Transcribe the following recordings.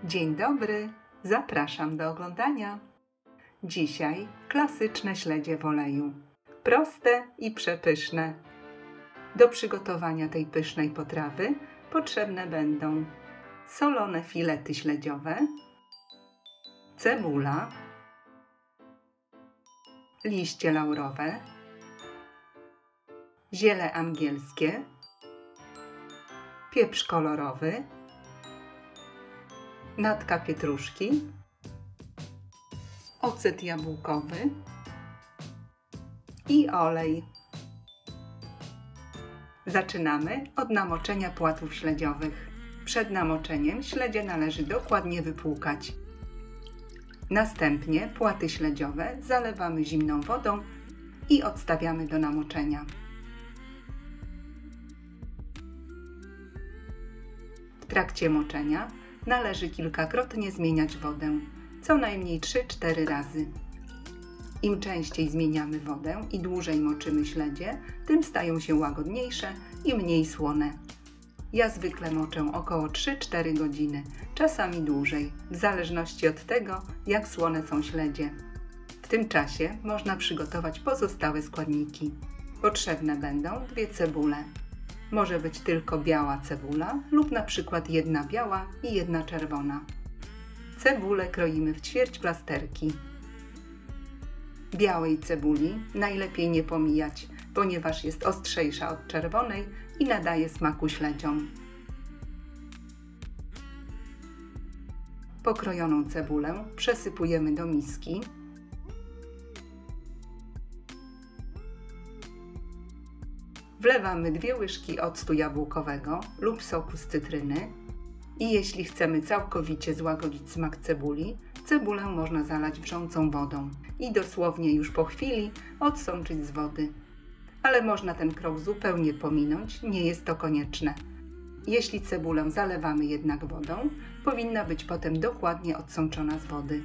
Dzień dobry, zapraszam do oglądania. Dzisiaj klasyczne śledzie w oleju. Proste i przepyszne. Do przygotowania tej pysznej potrawy potrzebne będą solone filety śledziowe, cebula, liście laurowe, ziele angielskie, pieprz kolorowy, natka pietruszki, ocet jabłkowy i olej. Zaczynamy od namoczenia płatów śledziowych. Przed namoczeniem śledzie należy dokładnie wypłukać. Następnie płaty śledziowe zalewamy zimną wodą i odstawiamy do namoczenia. W trakcie moczenia należy kilkakrotnie zmieniać wodę, co najmniej 3-4 razy. Im częściej zmieniamy wodę i dłużej moczymy śledzie, tym stają się łagodniejsze i mniej słone. Ja zwykle moczę około 3-4 godziny, czasami dłużej, w zależności od tego, jak słone są śledzie. W tym czasie można przygotować pozostałe składniki. Potrzebne będą 2 cebule. Może być tylko biała cebula lub na przykład jedna biała i jedna czerwona. Cebulę kroimy w ćwierć plasterki. Białej cebuli najlepiej nie pomijać, ponieważ jest ostrzejsza od czerwonej i nadaje smaku śledziom. Pokrojoną cebulę przesypujemy do miski. Wlewamy 2 łyżki octu jabłkowego lub soku z cytryny i jeśli chcemy całkowicie złagodzić smak cebuli, cebulę można zalać wrzącą wodą i dosłownie już po chwili odsączyć z wody. Ale można ten krok zupełnie pominąć, nie jest to konieczne. Jeśli cebulę zalewamy jednak wodą, powinna być potem dokładnie odsączona z wody.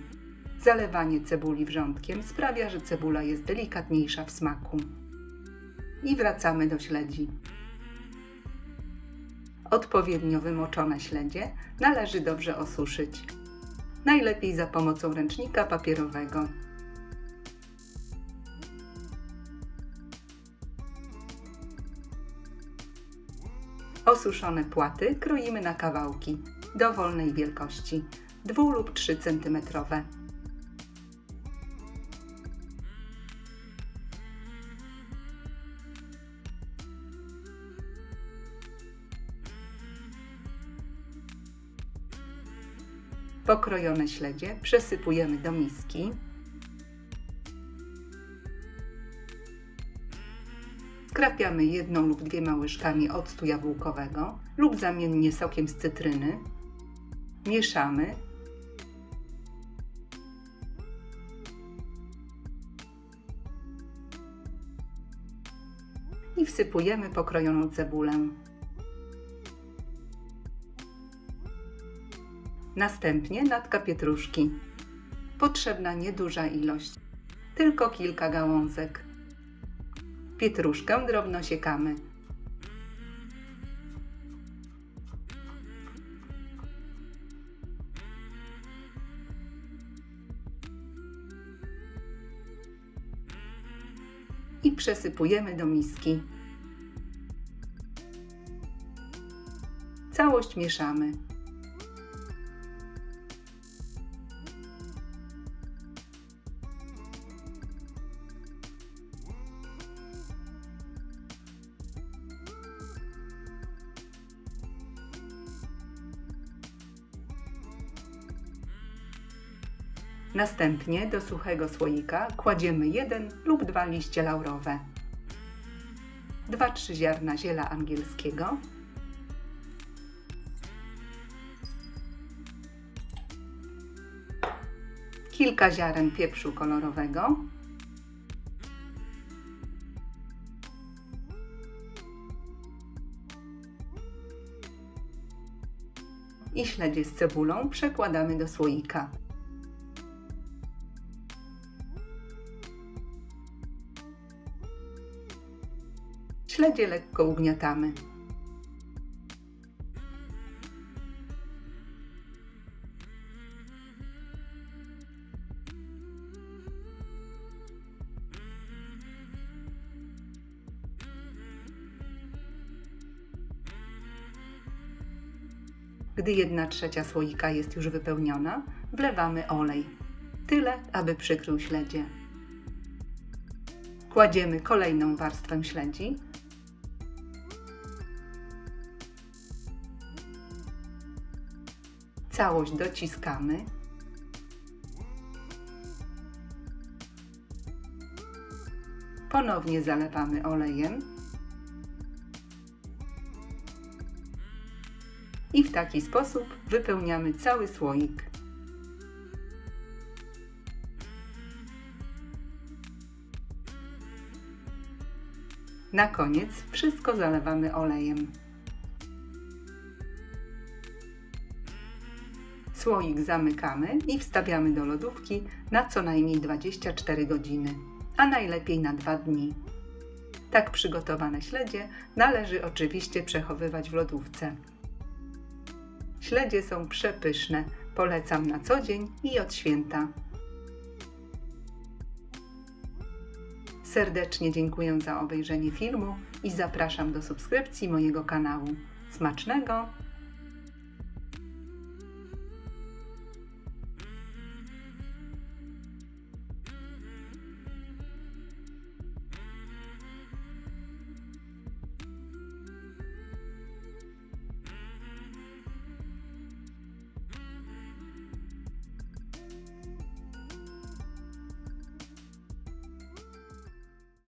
Zalewanie cebuli wrzątkiem sprawia, że cebula jest delikatniejsza w smaku. I wracamy do śledzi. Odpowiednio wymoczone śledzie należy dobrze osuszyć. Najlepiej za pomocą ręcznika papierowego. Osuszone płaty kroimy na kawałki dowolnej wielkości, 2 lub 3 cm. Pokrojone śledzie przesypujemy do miski. Skrapiamy 1 lub 2 łyżkami octu jabłkowego lub zamiennie sokiem z cytryny. Mieszamy. I wsypujemy pokrojoną cebulę. Następnie natka pietruszki. Potrzebna nieduża ilość, tylko kilka gałązek. Pietruszkę drobno siekamy. I przesypujemy do miski. Całość mieszamy. Następnie do suchego słoika kładziemy 1 lub 2 liście laurowe, 2-3 ziarna ziela angielskiego, kilka ziaren pieprzu kolorowego, i śledzie z cebulą przekładamy do słoika. Śledzie lekko ugniatamy. Gdy 1/3 słoika jest już wypełniona, wlewamy olej. Tyle, aby przykrył śledzie. Kładziemy kolejną warstwę śledzi. Całość dociskamy. Ponownie zalewamy olejem. I w taki sposób wypełniamy cały słoik. Na koniec wszystko zalewamy olejem. Słoik zamykamy i wstawiamy do lodówki na co najmniej 24 godziny, a najlepiej na 2 dni. Tak przygotowane śledzie należy oczywiście przechowywać w lodówce. Śledzie są przepyszne, polecam na co dzień i od święta. Serdecznie dziękuję za obejrzenie filmu i zapraszam do subskrypcji mojego kanału. Smacznego!